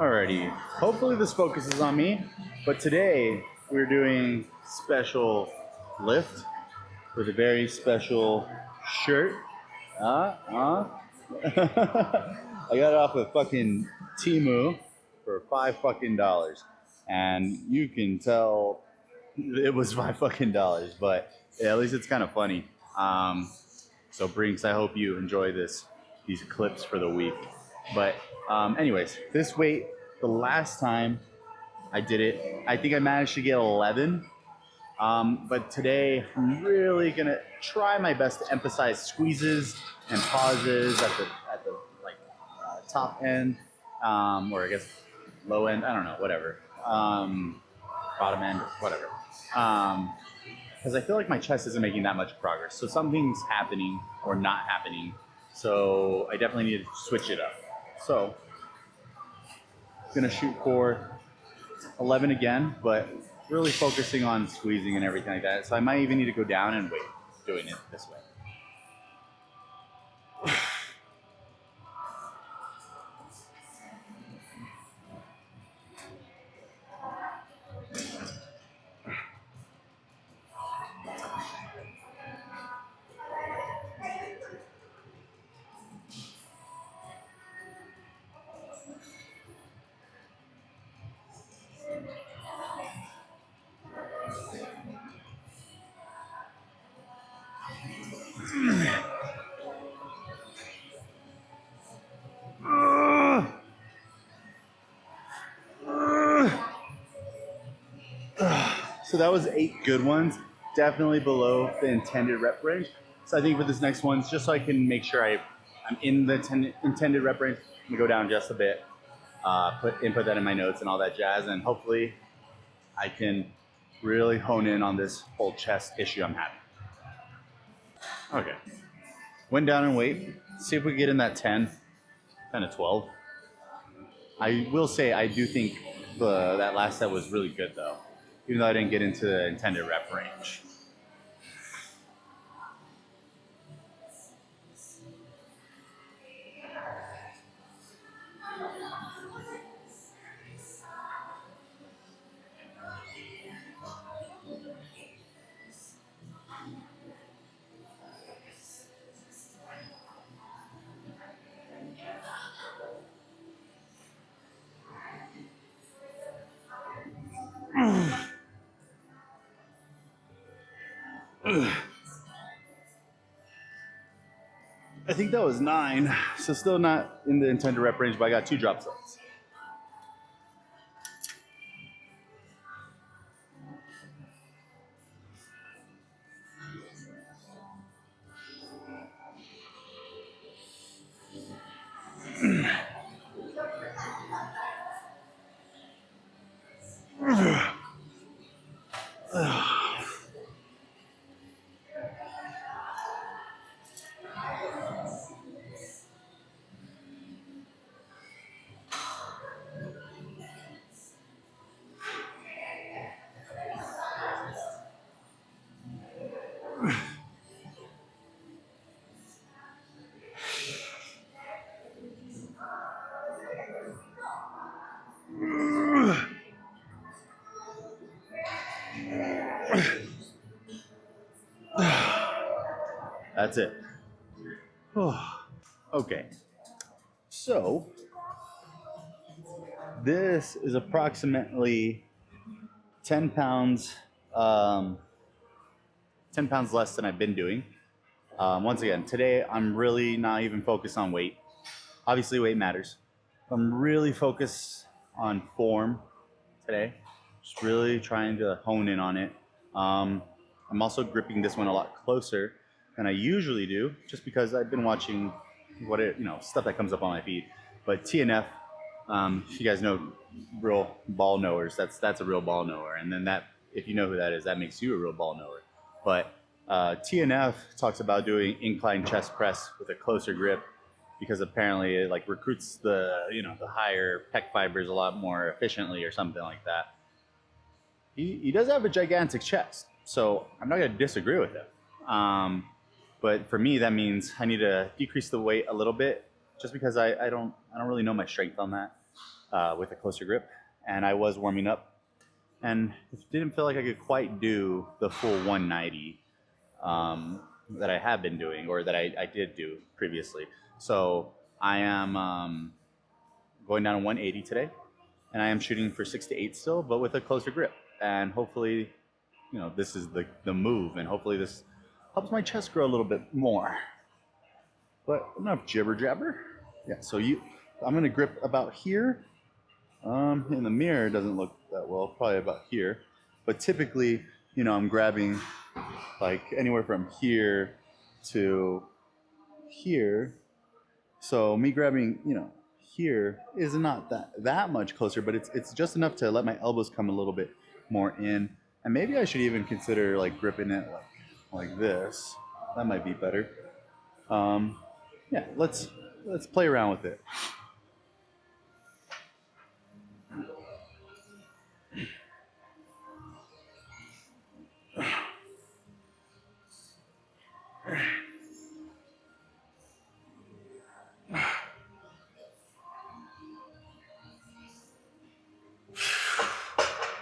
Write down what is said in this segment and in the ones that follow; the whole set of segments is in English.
Alrighty, hopefully this focuses on me, but today we're doing special lift with a very special shirt. I got it off of fucking Temu for $5 and you can tell it was $5, but yeah, at least it's kind of funny. So Brinks, I hope you enjoy these clips for the week. But anyways, this weight, the last time I did it, I think I managed to get 11. But today I'm really gonna try my best to emphasize squeezes and pauses at the top end, or I guess low end. I don't know, whatever. Bottom end, whatever. Because I feel like my chest isn't making that much progress. So something's happening or not happening. So I definitely need to switch it up. So I'm gonna shoot for 11 again, but really focusing on squeezing and everything like that. So I might even need to go down and wait doing it this way. So that was 8 good ones, definitely below the intended rep range. So I think for this next one, just so I can make sure I'm in the intended rep range, I'm gonna go down just a bit, input that in my notes and all that jazz, and hopefully I can really hone in on this whole chest issue I'm having. Okay, went down in weight, see if we get in that 10 to 12. I will say I do think that last set was really good though, even though I didn't get into the intended rep range. I think that was 9, so still not in the intended rep range, but I got 2 drop sets. That's it. Okay, so this is approximately 10 pounds, 10 pounds less than I've been doing. Once again, today I'm really not even focused on weight. Obviously weight matters. I'm really focused on form today. Just really trying to hone in on it. I'm also gripping this one a lot closer than I usually do, just because I've been watching stuff that comes up on my feed. But TNF, if you guys know real ball knowers, that's a real ball knower. And then that, if you know who that is, that makes you a real ball knower. But TNF talks about doing incline chest press with a closer grip, because apparently it like recruits the higher pec fibers a lot more efficiently or something like that. He does have a gigantic chest, so I'm not going to disagree with him. But for me, that means I need to decrease the weight a little bit, just because I don't really know my strength on that. with a closer grip. And I was warming up, and it didn't feel like I could quite do the full 190 that I have been doing, or that I did do previously. So I am going down to 180 today, and I am shooting for 6 to 8 still, but with a closer grip. And hopefully, this is the move, and hopefully this helps my chest grow a little bit more. But enough jibber jabber. Yeah, so I'm gonna grip about here. In the mirror, it doesn't look that well, probably about here. But typically, I'm grabbing like anywhere from here to here. So me grabbing, here is not that much closer, but it's just enough to let my elbows come a little bit more in. And maybe I should even consider like gripping it like this. That might be better. Yeah, let's play around with it.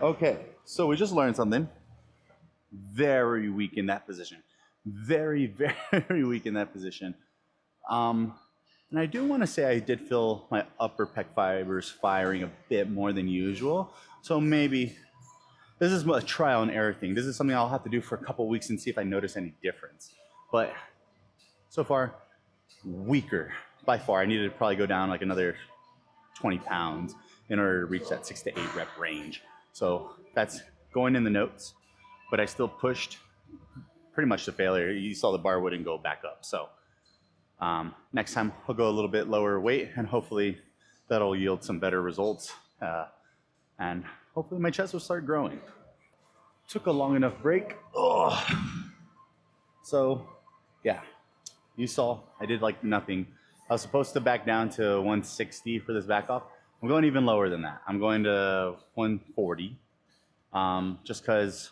Okay, so we just learned something. Very weak in that position. Very, very weak in that position. And I do want to say I did feel my upper pec fibers firing a bit more than usual. So maybe this is a trial and error thing. This is something I'll have to do for a couple weeks and see if I notice any difference. But so far, weaker by far. I needed to probably go down like another 20 pounds in order to reach that 6 to 8 rep range. So that's going in the notes, but I still pushed pretty much to failure. You saw the bar wouldn't go back up. So next time I'll go a little bit lower weight, and hopefully that'll yield some better results. And hopefully my chest will start growing. Took a long enough break. Ugh. So yeah, you saw I did like nothing. I was supposed to back down to 160 for this back off. I'm going even lower than that. I'm going to 140, just because,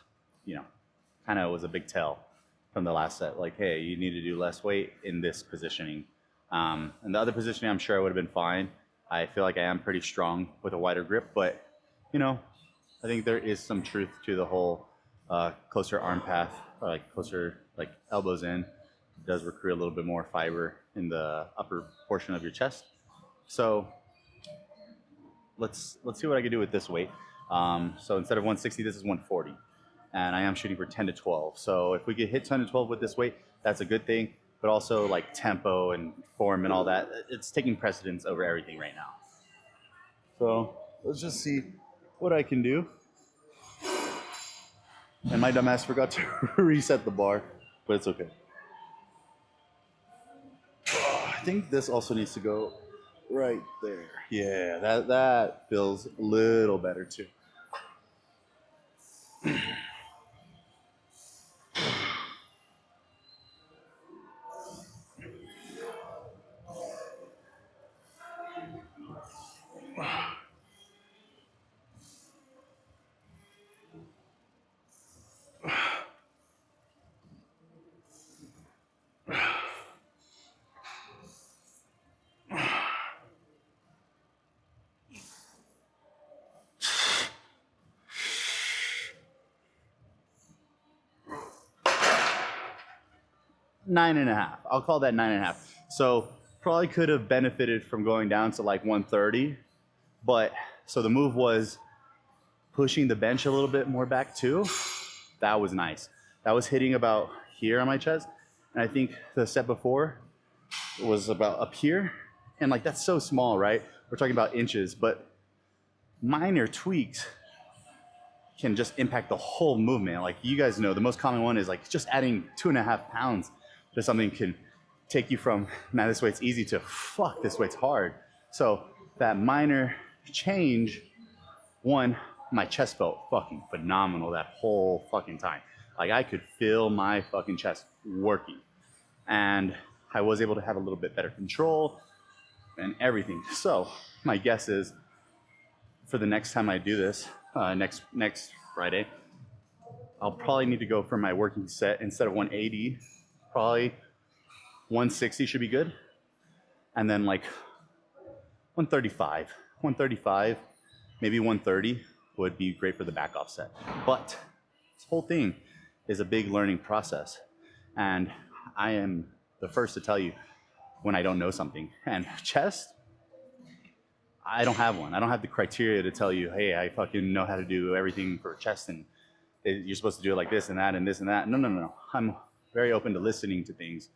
kind of was a big tell from the last set. Like, hey, you need to do less weight in this positioning. And the other positioning, I'm sure I would have been fine. I feel like I am pretty strong with a wider grip, but, I think there is some truth to the whole closer arm path, or like closer like elbows in. It does recruit a little bit more fiber in the upper portion of your chest. So let's see what I can do with this weight. So instead of 160, this is 140, and I am shooting for 10 to 12. So if we could hit 10 to 12 with this weight, that's a good thing. But also like tempo and form and all that, it's taking precedence over everything right now. So let's just see what I can do. And my dumbass forgot to reset the bar, but it's okay. I think this also needs to go right there. Yeah, that feels a little better too. Nine and a half. I'll call that 9.5. So probably could have benefited from going down to like 130, but so the move was pushing the bench a little bit more back too. That was nice. That was hitting about here on my chest, and I think the set before was about up here, and like that's so small, right? We're talking about inches, but minor tweaks can just impact the whole movement. Like you guys know, the most common one is like just adding 2.5 pounds to something can take you from, man, this weight's easy to, fuck, this weight's hard. So that minor change, one, my chest felt fucking phenomenal that whole fucking time. Like I could feel my fucking chest working. And I was able to have a little bit better control and everything. So my guess is for the next time I do this, next Friday, I'll probably need to go for my working set instead of 180, probably 160 should be good. And then like 135 135, maybe 130 would be great for the back offset. But this whole thing is a big learning process. And I am the first to tell you when I don't know something. And chest, I don't have one. I don't have the criteria to tell you, hey, I fucking know how to do everything for chest and you're supposed to do it like this and that and this and that. No. I'm very open to listening to things.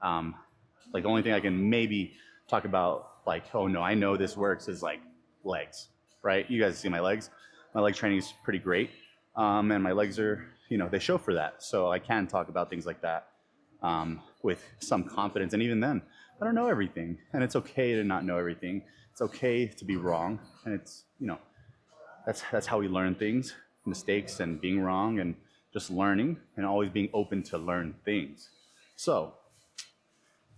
Like the only thing I can maybe talk about, like, oh no, I know this works, is like legs, right? You guys see my legs. My leg training is pretty great. And my legs are, you know, they show for that. So I can talk about things like that with some confidence. And even then, I don't know everything. And it's okay to not know everything. It's okay to be wrong. And it's, you know, that's how we learn things, mistakes and being wrong and just learning and always being open to learn things. So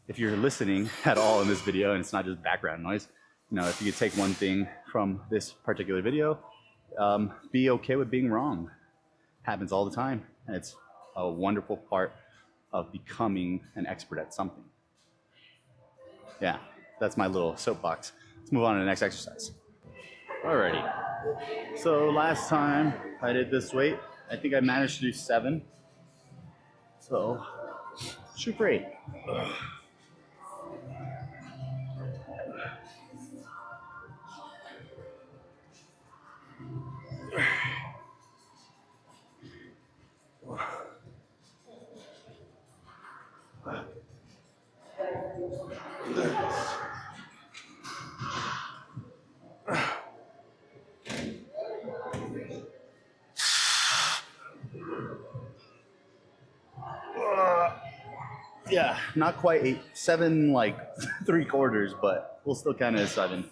if you're listening at all in this video and it's not just background noise, you know, if you could take one thing from this particular video, be okay with being wrong. Happens all the time, and it's a wonderful part of becoming an expert at something. Yeah, that's my little soapbox. Let's move on to the next exercise. Alrighty. So last time I did this weight, I think I managed to do 7. So shoot for 8. Yeah, not quite 8, 7 like 3/4, but we'll still count it as 7.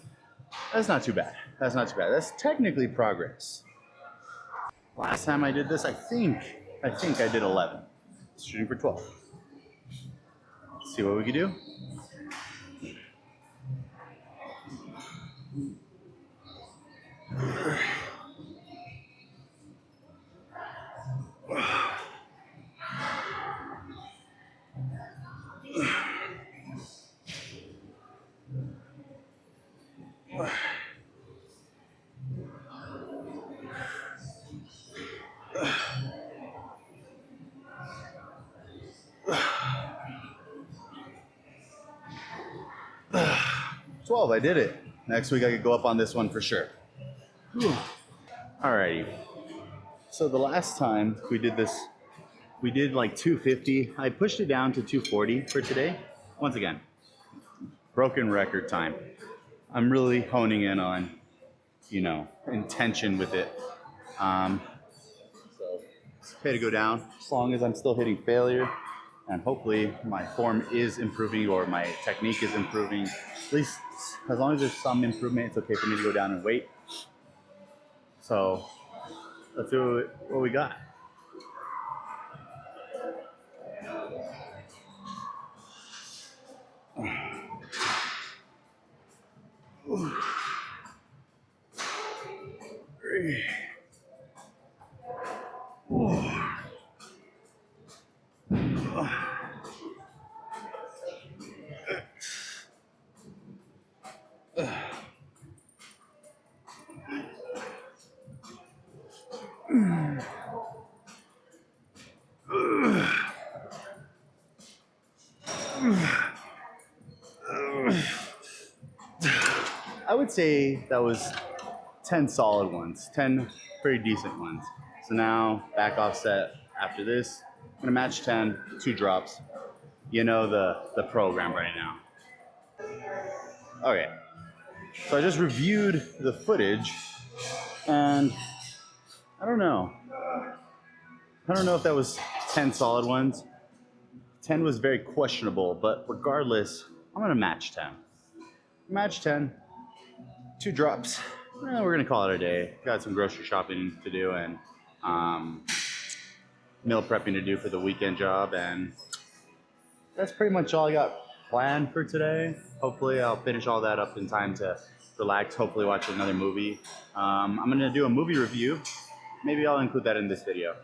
That's not too bad. That's not too bad. That's technically progress. Last time I did this, I think I did 11. Shooting for 12. Let's see what we can do. I did it. Next week I could go up on this one for sure. Alrighty. So the last time we did this, we did like 250. I pushed it down to 240 for today. Once again, broken record time. I'm really honing in on, you know, intention with it. So it's okay to go down as long as I'm still hitting failure. And hopefully my form is improving or my technique is improving. At least as long as there's some improvement, it's okay for me to go down and weight. So let's do what we got. I would say that was 10 solid ones, 10 pretty decent ones. So now back offset after this, I'm gonna match 10, 2 drops. You know the program right now. Okay, so I just reviewed the footage and I don't know if that was 10 solid ones. 10 was very questionable, but regardless, I'm gonna match 10. Match 10, 2 drops. We're gonna call it a day. Got some grocery shopping to do and meal prepping to do for the weekend job, and that's pretty much all I got planned for today. Hopefully I'll finish all that up in time to relax, hopefully watch another movie. I'm gonna do a movie review. Maybe I'll include that in this video.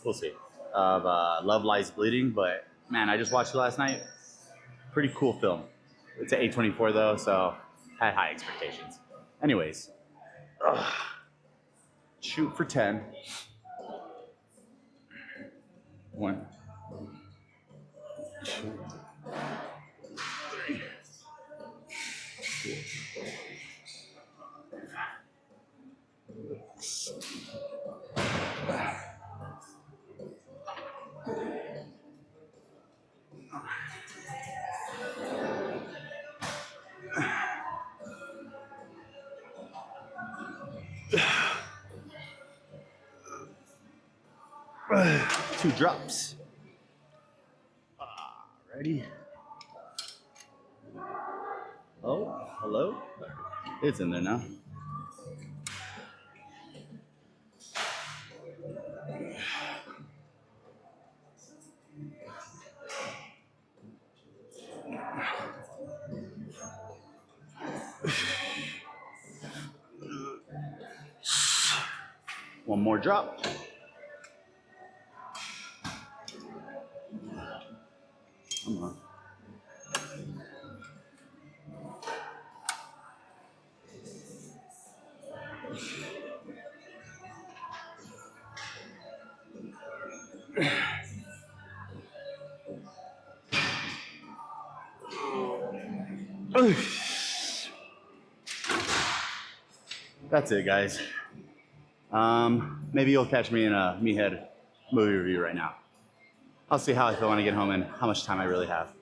We'll see. Of Love Lies Bleeding, but man, I just watched it last night. Pretty cool film. It's an A24 though, so had high expectations. Anyways, shoot for 10. 1, 2, 3, 2 drops. Ready? Oh, hello? It's in there now. One more drop. Come on. That's it, guys. Maybe you'll catch me in a Meathead movie review right now. I'll see how I feel when I get home and how much time I really have.